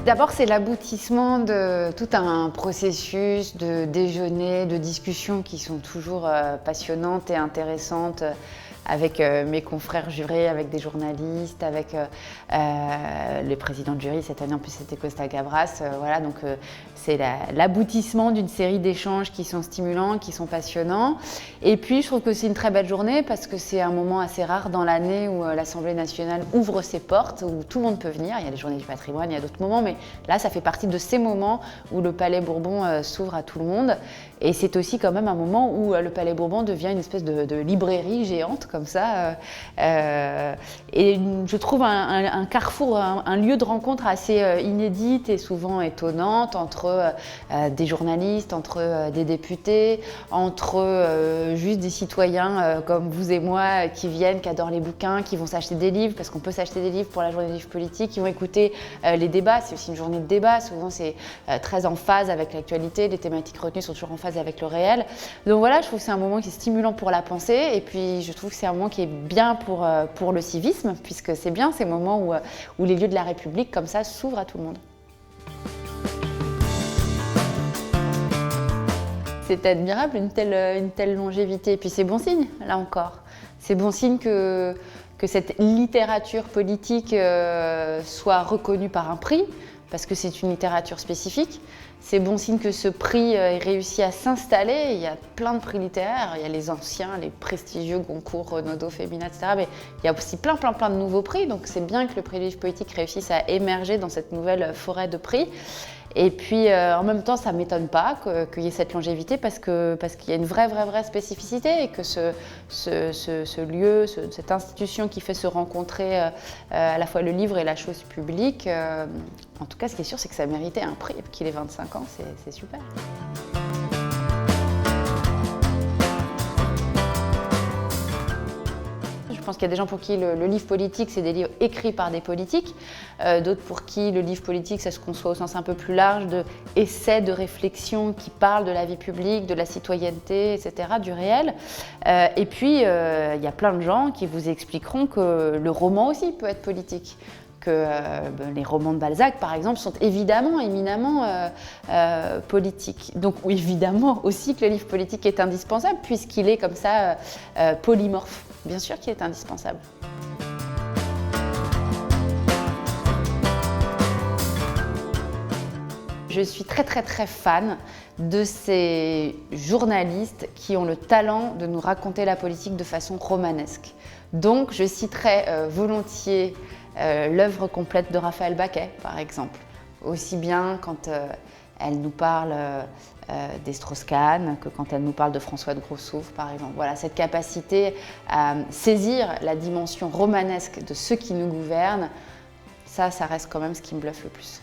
D'abord, c'est l'aboutissement de tout un processus de déjeuner, de discussions qui sont toujours passionnantes et intéressantes avec mes confrères jurés, avec des journalistes, avec le président de jury. Cette année, en plus, c'était Costa Gavras. Voilà, donc c'est l'aboutissement d'une série d'échanges qui sont stimulants, qui sont passionnants. Et puis, je trouve que c'est une très belle journée parce que c'est un moment assez rare dans l'année où l'Assemblée nationale ouvre ses portes, où tout le monde peut venir. Il y a les journées du patrimoine, il y a d'autres moments, mais là, ça fait partie de ces moments où le Palais Bourbon s'ouvre à tout le monde. Et c'est aussi quand même un moment où le Palais Bourbon devient une espèce de librairie géante, comme ça. Et je trouve un carrefour, un lieu de rencontre assez inédite et souvent étonnante entre des journalistes, entre des députés, entre juste des citoyens comme vous et moi qui viennent, qui adorent les bouquins, qui vont s'acheter des livres, parce qu'on peut s'acheter des livres pour la journée des livres politiques, qui vont écouter les débats. C'est aussi une journée de débat, souvent c'est très en phase avec l'actualité, les thématiques retenues sont toujours en phase avec le réel. Donc voilà, je trouve que c'est un moment qui est stimulant pour la pensée, et puis je trouve que c'est un moment qui est bien pour le civisme, puisque c'est bien ces moments où les lieux de la République comme ça s'ouvrent à tout le monde. C'est admirable une telle longévité, et puis c'est bon signe, là encore. C'est bon signe que cette littérature politique soit reconnue par un prix, parce que c'est une littérature spécifique. C'est bon signe que ce prix ait réussi à s'installer. Il y a plein de prix littéraires, il y a les anciens, les prestigieux Goncourt, Renaudot, Fémina, etc. Mais il y a aussi plein de nouveaux prix, donc c'est bien que le prix du livre politique réussisse à émerger dans cette nouvelle forêt de prix. Et puis en même temps, ça ne m'étonne pas qu'il y ait cette longévité parce qu'il y a une vraie spécificité et que ce lieu, cette institution qui fait se rencontrer à la fois le livre et la chose publique, en tout cas, ce qui est sûr, c'est que ça méritait un prix, qu'il ait 25 ans, c'est super. Je pense qu'il y a des gens pour qui le livre politique, c'est des livres écrits par des politiques, d'autres pour qui le livre politique, ça se conçoit au sens un peu plus large d'essais, de réflexion qui parlent de la vie publique, de la citoyenneté, etc., du réel. Et puis, il y a plein de gens qui vous expliqueront que le roman aussi peut être politique. Que les romans de Balzac, par exemple, sont évidemment, éminemment politiques. Donc évidemment aussi que le livre politique est indispensable, puisqu'il est comme ça polymorphe. Bien sûr qu'il est indispensable. Je suis très fan de ces journalistes qui ont le talent de nous raconter la politique de façon romanesque. Donc je citerai volontiers l'œuvre complète de Raphaël Baquet, par exemple. Aussi bien quand elle nous parle des Strauss-Kahn que quand elle nous parle de François de Grossouffle, par exemple. Voilà, cette capacité à saisir la dimension romanesque de ceux qui nous gouvernent, ça reste quand même ce qui me bluffe le plus.